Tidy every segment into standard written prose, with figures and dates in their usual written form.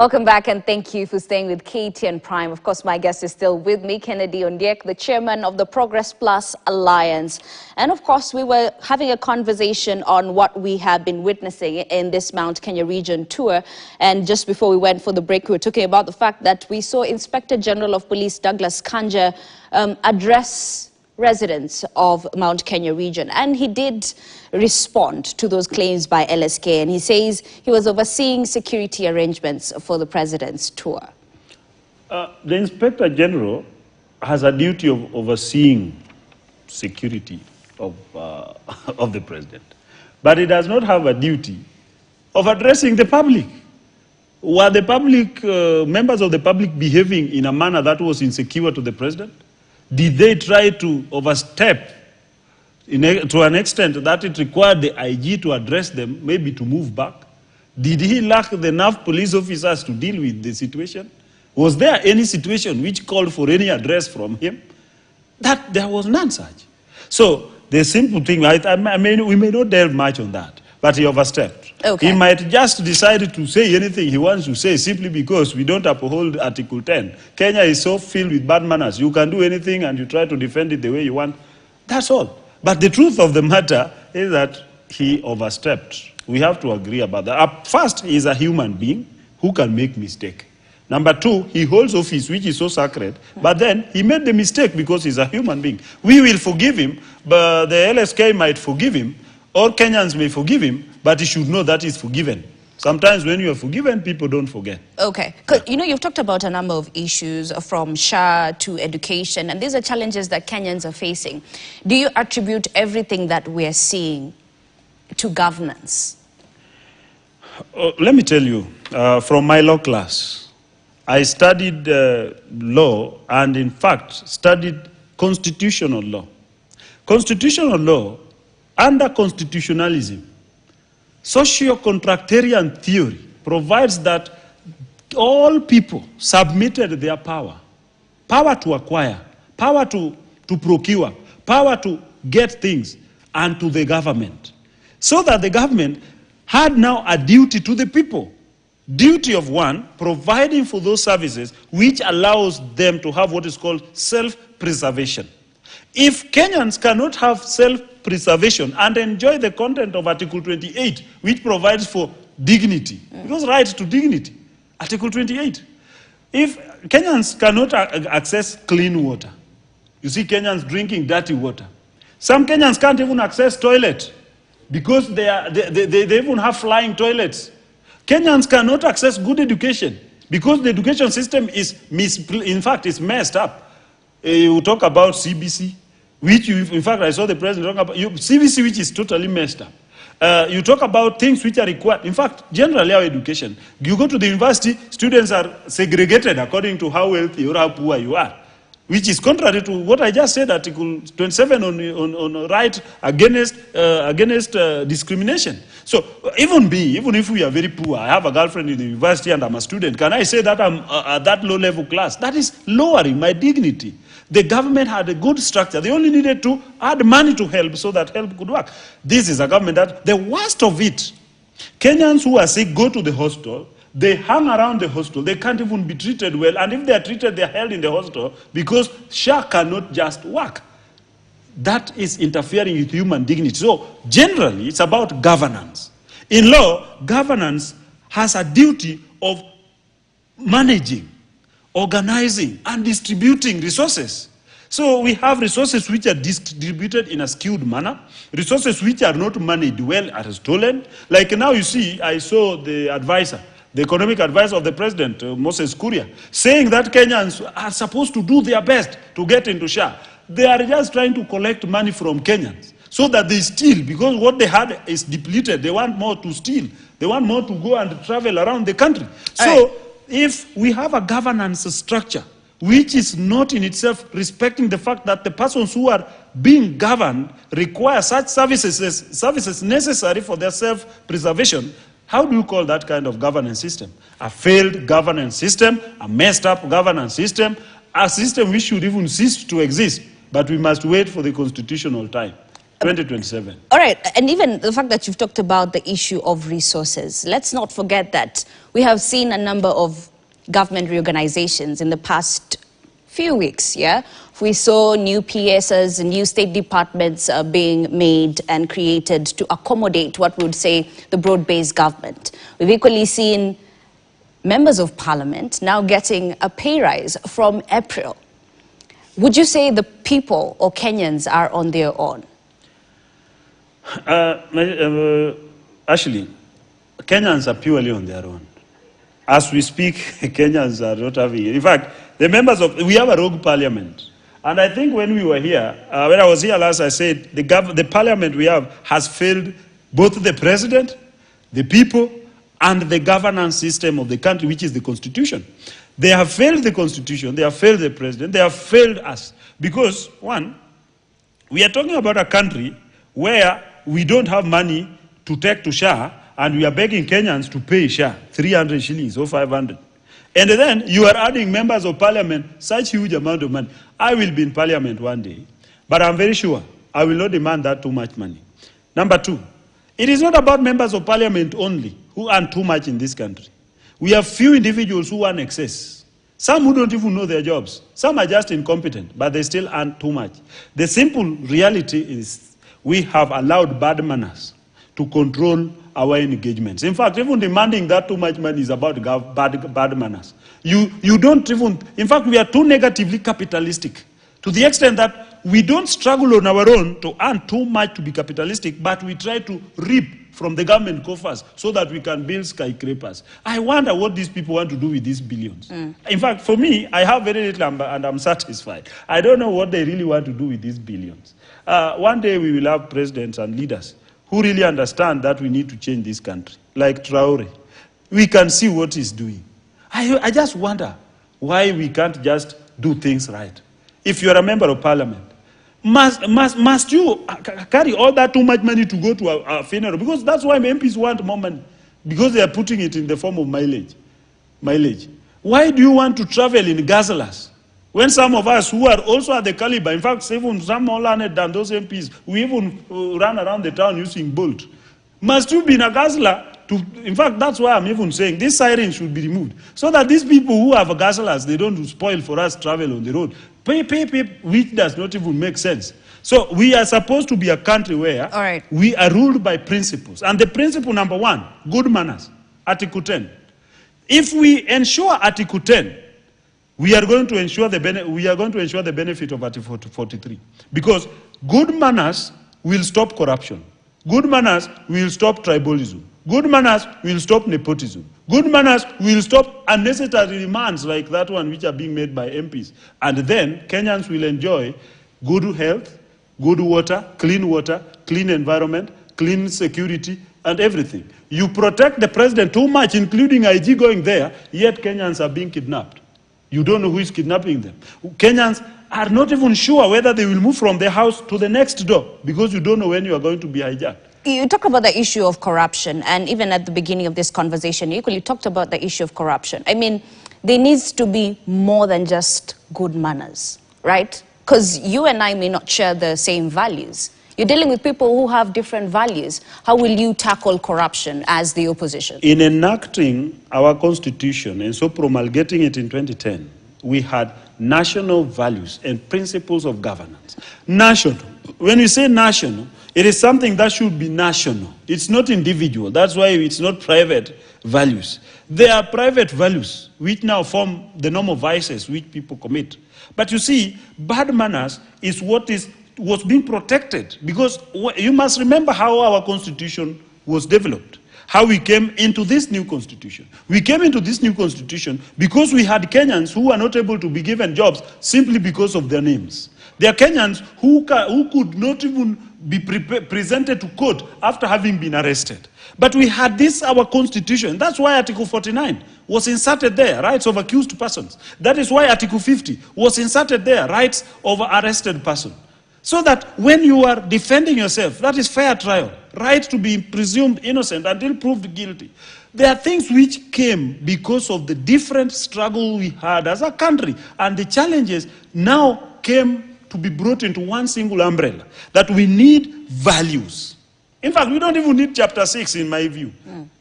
Welcome back and thank you for staying with KTN Prime. Of course, my guest is still with me, Kennedy Ondiek, the chairman of the Progress Plus Alliance. And of course, we were having a conversation on what we have been witnessing in this Mount Kenya region tour. And just before we went for the break, we were talking about the fact that we saw Inspector General of Police Douglas Kanja address residents of Mount Kenya region, and he did respond to those claims by LSK, and he says he was overseeing security arrangements for the president's tour. The Inspector General has a duty of overseeing security of the president, but he does not have a duty of addressing the public. Were the public, members of the public behaving in a manner that was insecure to the president? Did they try to overstep to an extent that it required the IG to address them, maybe to move back? Did he lack enough police officers to deal with the situation? Was there any situation which called for any address from him? That there was none such. So the simple thing, we may not delve much on that, but he overstepped. Okay. He might just decide to say anything he wants to say simply because we don't uphold Article 10. Kenya is so filled with bad manners. You can do anything and you try to defend it the way you want. That's all. But the truth of the matter is that he overstepped. We have to agree about that. First, he is a human being who can make mistake. Number two, he holds office, which is so sacred, but then he made the mistake because he's a human being. We will forgive him, but the LSK might forgive him, or Kenyans may forgive him, but he should know that he's forgiven. Sometimes when you are forgiven, people don't forget. Okay. You know, you've talked about a number of issues from SHA to education, and these are challenges that Kenyans are facing. Do you attribute everything that we're seeing to governance? Let me tell you, from my law class, I studied law and, in fact, studied constitutional law. Constitutional law, under constitutionalism, socio-contractarian theory provides that all people submitted their power to acquire, power to procure, power to get things, and to the government. So that the government had now a duty to the people. Duty of one, providing for those services which allows them to have what is called self-preservation. If Kenyans cannot have self-preservation and enjoy the content of Article 28, which provides for dignity, because right to dignity, Article 28. If Kenyans cannot access clean water, you see Kenyans drinking dirty water. Some Kenyans can't even access toilet because they even have flying toilets. Kenyans cannot access good education because the education system is, in fact, is messed up. You talk about CBC, which in fact, I saw the president talk about CBC, which is totally messed up. You talk about things which are required. In fact, generally our education, you go to the university, students are segregated according to how wealthy or how poor you are, which is contrary to what I just said, Article 27 on right against discrimination. So even if we are very poor, I have a girlfriend in the university and I'm a student, can I say that I'm at that low-level class? That is lowering my dignity. The government had a good structure. They only needed to add money to help so that help could work. This is a government that, the worst of it, Kenyans who are sick go to the hospital, they hang around the hospital, they can't even be treated well, and if they are treated, they are held in the hospital because SHA cannot just work. That is interfering with human dignity. So generally, it's about governance. In law, governance has a duty of managing, organizing, and distributing resources. So we have resources which are distributed in a skewed manner, resources which are not managed well are stolen. Like now you see, I saw the advisor, the economic advisor of the president, Moses Kuria, saying that Kenyans are supposed to do their best to get into SHA. They are just trying to collect money from Kenyans so that they steal, because what they had is depleted. They want more to steal. They want more to go and travel around the country. So if we have a governance structure which is not in itself respecting the fact that the persons who are being governed require such services necessary for their self-preservation, how do you call that kind of governance system? A failed governance system, a messed up governance system, a system which should even cease to exist, but we must wait for the constitutional time. 2027. All right, and even the fact that you've talked about the issue of resources, let's not forget that we have seen a number of government reorganizations in the past few weeks, yeah? We saw new PSs, new state departments being made and created to accommodate what we would say the broad-based government. We've equally seen members of parliament now getting a pay rise from April. Would you say the people or Kenyans are on their own? Actually, Kenyans are purely on their own. As we speak, Kenyans are not having it. In fact, we have a rogue parliament. And I think when we were here, when I was here last, I said the parliament we have has failed both the president, the people, and the governance system of the country, which is the constitution. They have failed the constitution, they have failed the president, they have failed us. Because, one, we are talking about a country where we don't have money to take to SHA, and we are begging Kenyans to pay SHA, 300 shillings or 500. And then you are adding members of parliament such huge amount of money. I will be in parliament one day, but I'm very sure I will not demand that too much money. Number two, it is not about members of parliament only who earn too much in this country. We have few individuals who earn excess. Some who don't even know their jobs. Some are just incompetent, but they still earn too much. The simple reality is we have allowed bad manners to control our engagements. In fact, even demanding that too much money is about bad manners. You don't even, in fact, we are too negatively capitalistic to the extent that we don't struggle on our own to earn too much to be capitalistic, but we try to reap from the government coffers so that we can build skyscrapers. I wonder what these people want to do with these billions. In fact, for me, I have very little and I'm satisfied. I don't know what they really want to do with these billions. One day we will have presidents and leaders who really understand that we need to change this country, like Traore. We can see what he's doing. I just wonder why we can't just do things right. If you're a member of parliament, must you carry all that too much money to go to a funeral? Because that's why MPs want more money, because they are putting it in the form of mileage. Why do you want to travel in Gazalas? When some of us who are also at the caliber, in fact, even some more learned than those MPs, we even run around the town using Bolt. Must you be in a Gazala? In fact, that's why I'm even saying this siren should be removed, so that these people who have Gazalas, they don't spoil for us travel on the road. Pay, which does not even make sense. So we are supposed to be a country where we are ruled by principles. And the principle number one, good manners, Article 10. If we ensure Article 10, we are going to ensure the benefit of Article 43. Because good manners will stop corruption. Good manners will stop tribalism. Good manners will stop nepotism. Good manners will stop unnecessary demands like that one which are being made by MPs. And then Kenyans will enjoy good health, good water, clean environment, clean security, and everything. You protect the president too much, including IG going there, yet Kenyans are being kidnapped. You don't know who is kidnapping them. Kenyans are not even sure whether they will move from their house to the next door because you don't know when you are going to be hijacked. You talk about the issue of corruption, and even at the beginning of this conversation, you equally talked about the issue of corruption. I mean, there needs to be more than just good manners, right? Because you and I may not share the same values. You're dealing with people who have different values. How will you tackle corruption as the opposition? In enacting our constitution and so promulgating it in 2010, we had national values and principles of governance. National. When we say national, it is something that should be national. It's not individual. That's why it's not private values. There are private values which now form the normal vices which people commit. But you see, bad manners is what was being protected, because you must remember how our constitution was developed, how we came into this new constitution. We came into this new constitution because we had Kenyans who were not able to be given jobs simply because of their names. There are Kenyans who could not even be presented to court after having been arrested. But we had this, our constitution. That's why Article 49 was inserted there, rights of accused persons. That is why Article 50 was inserted there, rights of arrested person. So that when you are defending yourself, that is fair trial, right to be presumed innocent until proved guilty. There are things which came because of the different struggle we had as a country, and the challenges now came to be brought into one single umbrella, that we need values. In fact, we don't even need chapter 6 in my view.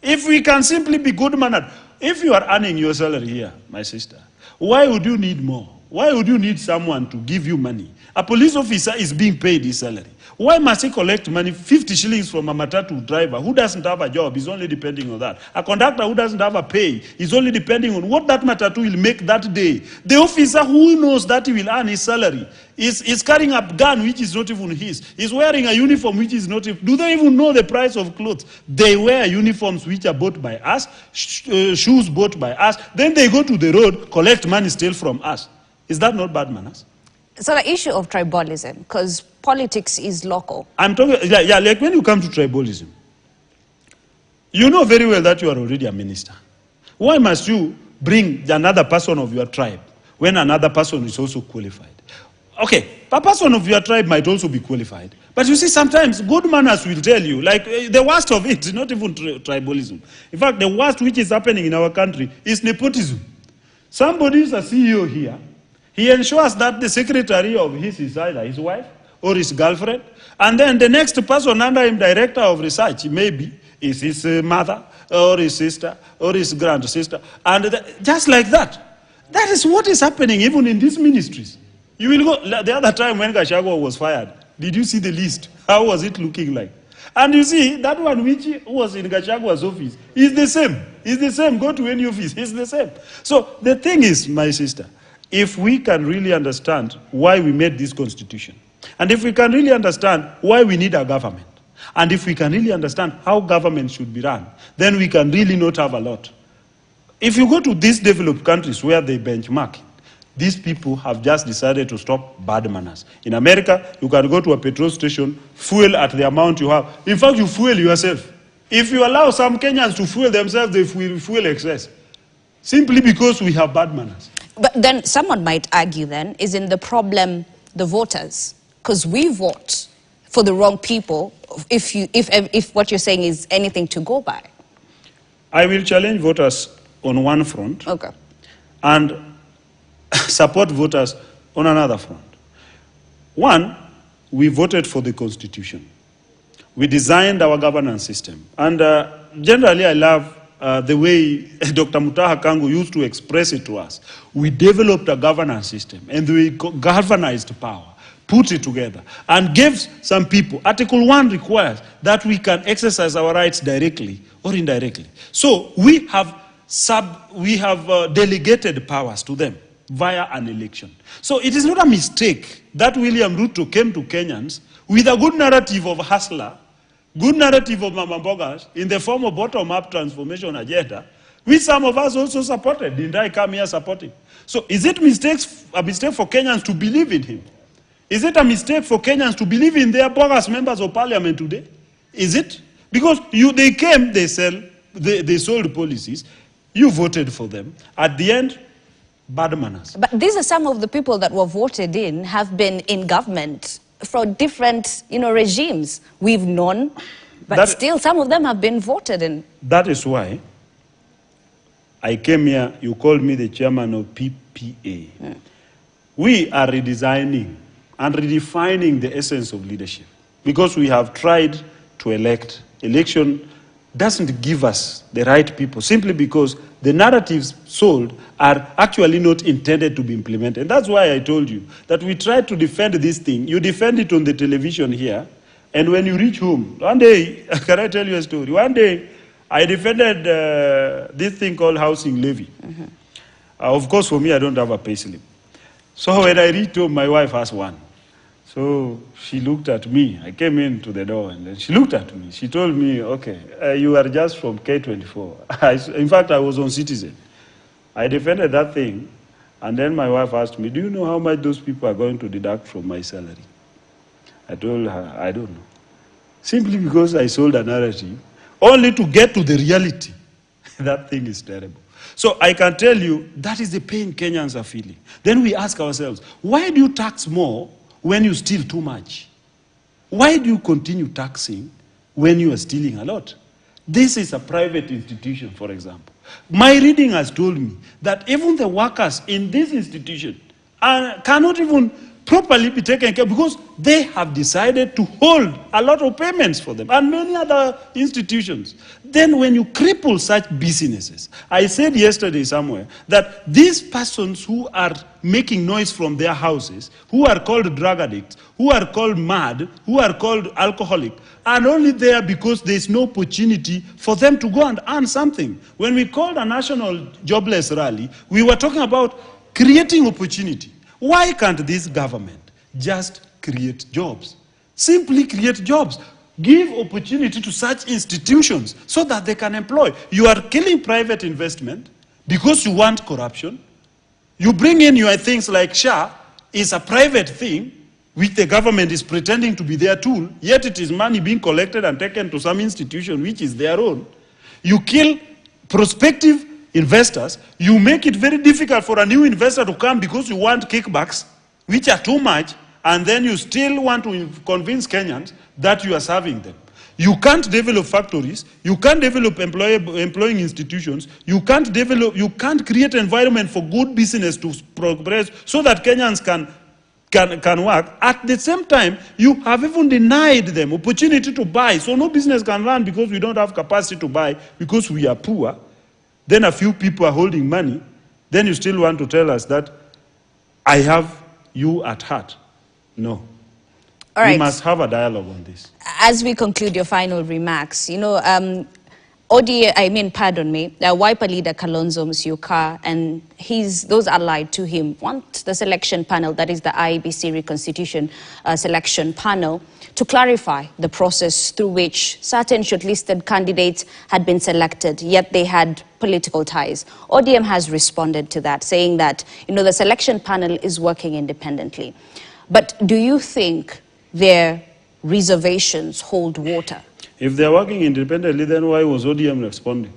If we can simply be good-mannered, if you are earning your salary here, my sister, why would you need more? Why would you need someone to give you money? A police officer is being paid his salary. Why must he collect money, 50 shillings from a matatu driver who doesn't have a job? He's only depending on that. A conductor who doesn't have a pay is only depending on what that matatu will make that day. The officer who knows that he will earn his salary is carrying a gun which is not even his. He's wearing a uniform which is not even. Do they even know the price of clothes? They wear uniforms which are bought by us, shoes bought by us. Then they go to the road, collect money still from us. Is that not bad manners? So the issue of tribalism, because politics is local. I'm talking, like when you come to tribalism, you know very well that you are already a minister. Why must you bring another person of your tribe when another person is also qualified? Okay, a person of your tribe might also be qualified. But you see, sometimes good manners will tell you, like the worst of it is not even tribalism. In fact, the worst which is happening in our country is nepotism. Somebody is a CEO here. He ensures that the secretary of his is either his wife or his girlfriend. And then the next person under him, director of research, maybe is his mother or his sister or his grandsister. And just like that. That is what is happening even in these ministries. You will go, the other time when Gachagua was fired, did you see the list? How was it looking like? And you see, that one which was in Gachagua's office is the same. It's the same. Go to any office, it's the same. So the thing is, my sister, if we can really understand why we made this constitution, and if we can really understand why we need a government, and if we can really understand how government should be run, then we can really not have a lot. If you go to these developed countries where they benchmark, these people have just decided to stop bad manners. In America, you can go to a petrol station, fuel at the amount you have. In fact, you fuel yourself. If you allow some Kenyans to fuel themselves, they will fuel excess. Simply because we have bad manners. But then someone might argue then, isn't the problem the voters? Because we vote for the wrong people if what you're saying is anything to go by. I will challenge voters on one front. Okay. And support voters on another front. One, we voted for the Constitution. We designed our governance system. And generally, I love the way Dr. Mutaha Kangu used to express it to us. We developed a governance system, and we galvanized power, put it together, and gave some people. Article 1 requires that we can exercise our rights directly or indirectly. So we have delegated powers to them via an election. So it is not a mistake that William Ruto came to Kenyans with a good narrative of hustler, good narrative of Mama Mbogas in the form of bottom-up transformation agenda, which some of us also supported. Didn't I come here supporting? So is it a mistake for Kenyans to believe in him? Is it a mistake for Kenyans to believe in their bogus members of parliament today? Is it? Because they came, they sold policies, you voted for them. At the end, bad manners. But these are some of the people that were voted in, have been in government for different, regimes. We've known, but still some of them have been voted in. That is why I came here, you called me the chairman of PPA. We are redesigning and redefining the essence of leadership because we have tried to elect. Election doesn't give us the right people simply because the narratives sold are actually not intended to be implemented. And that's why I told you that we tried to defend this thing. You defend it on the television here, and when you reach home, one day, can I tell you a story? One day, I defended this thing called housing levy. Of course, for me, I don't have a pay slip. So when I reached home, my wife has one. So she looked at me. I came into the door, and then she looked at me. She told me, okay, you are just from K24. In fact, I was on Citizen. I defended that thing, and then my wife asked me, do you know how much those people are going to deduct from my salary? I told her, I don't know. Simply because I sold a narrative, only to get to the reality. That thing is terrible. So I can tell you, that is the pain Kenyans are feeling. Then we ask ourselves, why do you tax more when you steal too much? Why do you continue taxing when you are stealing a lot? This is a private institution, for example. My reading has told me that even the workers in this institution and cannot even properly be taken care of because they have decided to hold a lot of payments for them and many other institutions. Then when you cripple such businesses, I said yesterday somewhere that these persons who are making noise from their houses, who are called drug addicts, who are called mad, who are called alcoholic, are only there because there is no opportunity for them to go and earn something. When we called a national jobless rally, we were talking about creating opportunity. Why can't this government just create jobs? Simply create jobs. Give opportunity to such institutions so that they can employ. You are killing private investment because you want corruption. You bring in your things like SHA is a private thing which the government is pretending to be their tool, yet it is money being collected and taken to some institution which is their own. You kill prospective investors, you make it very difficult for a new investor to come because you want kickbacks, which are too much, and then you still want to convince Kenyans that you are serving them. You can't develop factories, you can't develop employing institutions, you can't create an environment for good business to progress so that Kenyans can work. At the same time, you have even denied them opportunity to buy, so no business can run because we don't have capacity to buy because we are poor. Then a few people are holding money, then you still want to tell us that I have you at heart. No. All right. We must have a dialogue on this. As we conclude your final remarks, Wiper leader Kalonzo Musyoka and those allied to him want the selection panel, that is the IEBC Reconstitution Selection Panel, to clarify the process through which certain shortlisted candidates had been selected, yet they had political ties. ODM has responded to that, saying that, the selection panel is working independently. But do you think their reservations hold water? If they're working independently, then why was ODM responding?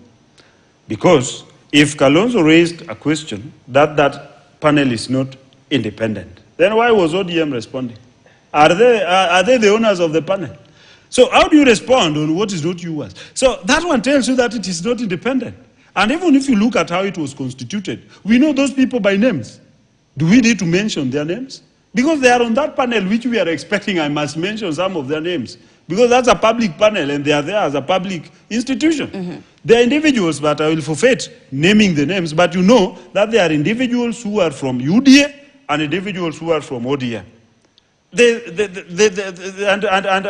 Because if Kalonzo raised a question that panel is not independent, then why was ODM responding? Are they the owners of the panel? So how do you respond on what is not yours? So that one tells you that it is not independent. And even if you look at how it was constituted, we know those people by names. Do we need to mention their names? Because they are on that panel which we are expecting, I must mention some of their names. Because that's a public panel and they are there as a public institution. Mm-hmm. They are individuals, but I will forfeit naming the names, but you know that they are individuals who are from UDA and individuals who are from ODM.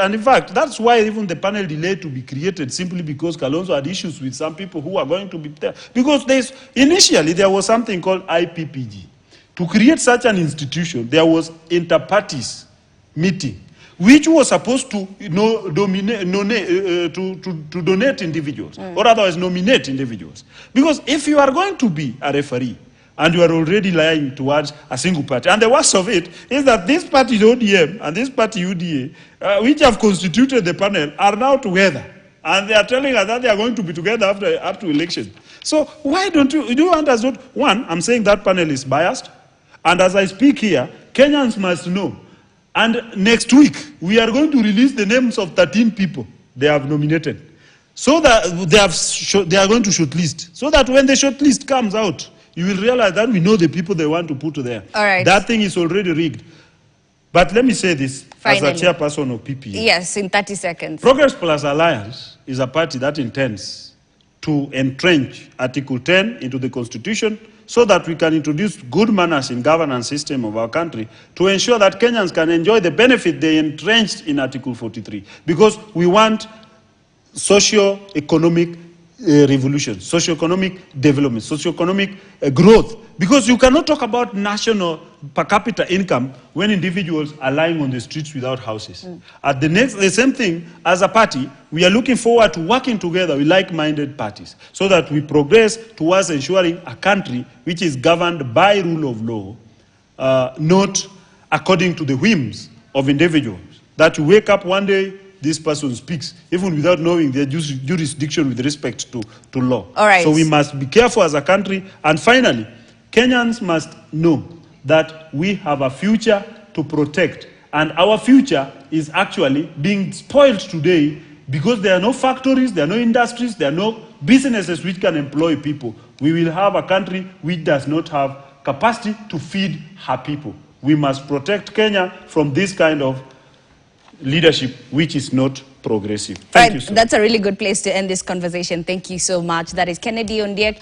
And in fact, that's why even the panel delayed to be created, simply because Kalonzo had issues with some people who are going to be there. Because initially there was something called IPPG. To create such an institution, there was inter-parties meeting, which was supposed to donate individuals, or otherwise nominate individuals. Because if you are going to be a referee, and you are already lying towards a single party, and the worst of it is that this party ODM and this party UDA, which have constituted the panel, are now together. And they are telling us that they are going to be together up to election. So why do you want us not? One, I'm saying that panel is biased. And as I speak here, Kenyans must know. And next week, we are going to release the names of 13 people they have nominated. So that they are going to shortlist. So that when the shortlist comes out, you will realize that we know the people they want to put there. All right. That thing is already rigged. But let me say this, finally, as a chairperson of PPA. Yes, in 30 seconds. Progress Plus Alliance is a party that intends to entrench Article 10 into the Constitution so that we can introduce good manners in governance system of our country to ensure that Kenyans can enjoy the benefit they entrenched in Article 43. Because we want socio-economic revolution, socio-economic development, socio-economic growth. Because you cannot talk about national per capita income when individuals are lying on the streets without houses. At the same thing, as a party, we are looking forward to working together with like-minded parties so that we progress towards ensuring a country which is governed by rule of law, not according to the whims of individuals. That you wake up one day, this person speaks, even without knowing their jurisdiction with respect to law. All right. So we must be careful as a country. And finally, Kenyans must know that we have a future to protect. And our future is actually being spoiled today because there are no factories, there are no industries, there are no businesses which can employ people. We will have a country which does not have capacity to feed her people. We must protect Kenya from this kind of leadership, which is not progressive. Thank you so much. That's a really good place to end this conversation. Thank you so much. That is Kennedy Ondiek.